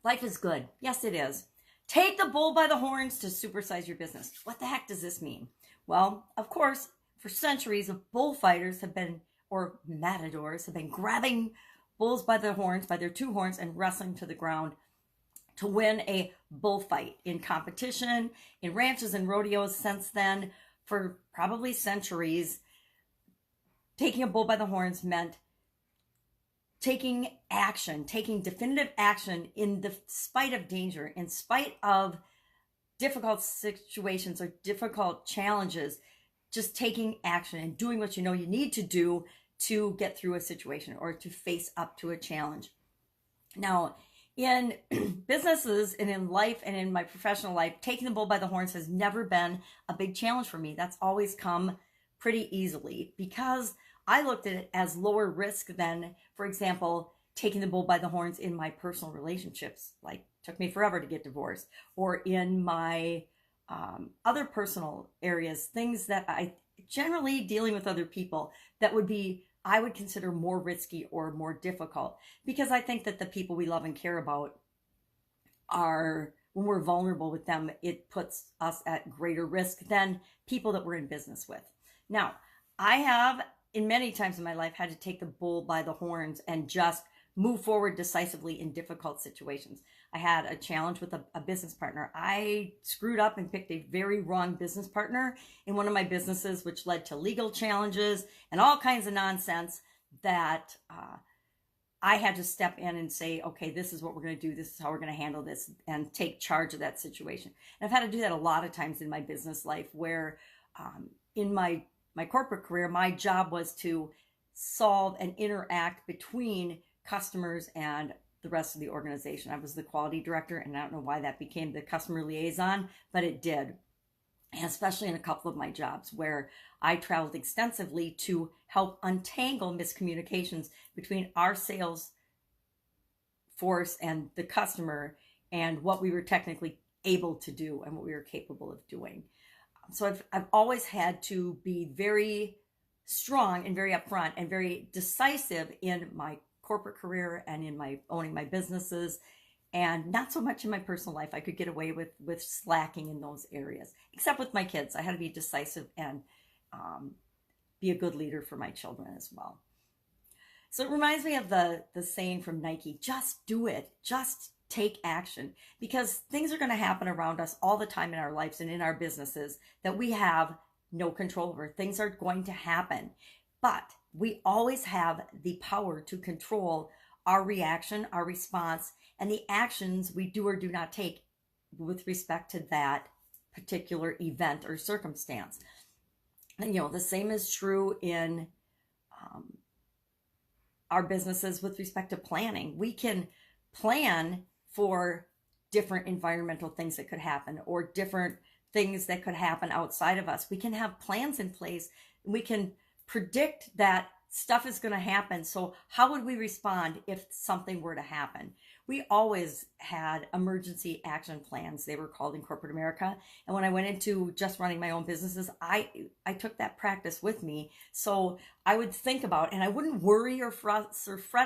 Life is good. Yes, it is. Take the bull by the horns to supersize your business. What the heck does this mean? Well, of course, for centuries, bullfighters have been, or matadors, have been grabbing bulls by the horns, by their two horns, and wrestling to the ground to win a bullfight in competition, in ranches and rodeos since then. For probably centuries, taking a bull by the horns meant taking action, taking definitive action in the spite of danger, in spite of difficult situations or difficult challenges, just taking action and doing what you know you need to do to get through a situation or to face up to a challenge. Now, in businesses and in life and in my professional life, taking the bull by the horns has never been a big challenge for me. That's always come pretty easily because I looked at it as lower risk than, for example, taking the bull by the horns in my personal relationships. Like, it took me forever to get divorced, or in my other personal areas, things that I generally dealing with other people that would be, I would consider more risky or more difficult, because I think that the people we love and care about are, when we're vulnerable with them, it puts us at greater risk than people that we're in business with. Now, I have, in many times in my life, had to take the bull by the horns and just move forward decisively in difficult situations. I had a challenge with a business partner. I screwed up and picked a very wrong business partner in one of my businesses, which led to legal challenges and all kinds of nonsense that I had to step in and say, okay, this is what we're going to do. This is how we're going to handle this, and take charge of that situation. And I've had to do that a lot of times in my business life, where in my corporate career, my job was to solve and interact between customers and the rest of the organization. I was the quality director, and I don't know why that became the customer liaison, but it did. And especially in a couple of my jobs where I traveled extensively to help untangle miscommunications between our sales force and the customer, and what we were technically able to do and what we were capable of doing. So I've always had to be very strong and very upfront and very decisive in my corporate career and in my owning my businesses, and not so much in my personal life. I could get away with slacking in those areas, except with my kids. I had to be decisive and be a good leader for my children as well. So it reminds me of the saying from Nike, just do it, just take action, because things are going to happen around us all the time in our lives and in our businesses that we have no control over. Things are going to happen, but we always have the power to control our reaction, our response, and the actions we do or do not take with respect to that particular event or circumstance. And, the same is true in our businesses with respect to planning. We can plan for different environmental things that could happen, or different things that could happen outside of us. We can have plans in place. We can predict that stuff is going to happen. So how would we respond if something were to happen? We always had emergency action plans, they were called in corporate America. And when I went into just running my own businesses, I took that practice with me. So I would think about, and I wouldn't worry or fret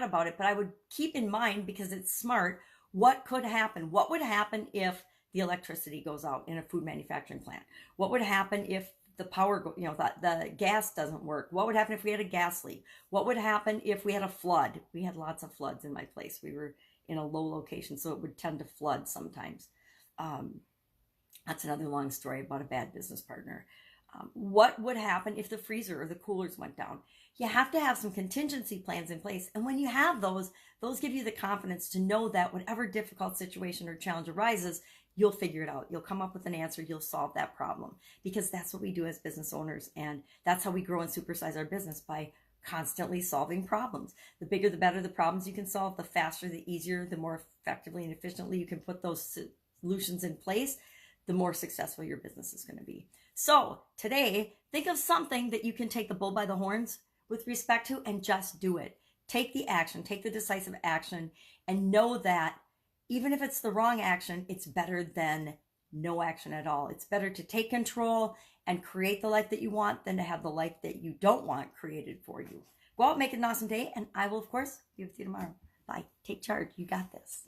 about it, but I would keep in mind, because it's smart, what could happen? What would happen if the electricity goes out in a food manufacturing plant? What would happen if the power, the gas doesn't work? What would happen if we had a gas leak? What would happen if we had a flood? We had lots of floods in my place. We were in a low location, so it would tend to flood sometimes. That's another long story about a bad business partner. What would happen if the freezer or the coolers went down? You have to have some contingency plans in place. And when you have those give you the confidence to know that whatever difficult situation or challenge arises, you'll figure it out. You'll come up with an answer. You'll solve that problem, because that's what we do as business owners. And that's how we grow and supersize our business, by constantly solving problems. The bigger, the better the problems you can solve, the faster, the easier, the more effectively and efficiently you can put those solutions in place, the more successful your business is going to be. So today, think of something that you can take the bull by the horns with respect to, and just do it. Take the action, take the decisive action, and know that even if it's the wrong action, it's better than no action at all. It's better to take control and create the life that you want than to have the life that you don't want created for you. Go out, make it an awesome day, and I will, of course, be with you tomorrow. Bye. Take charge. You got this.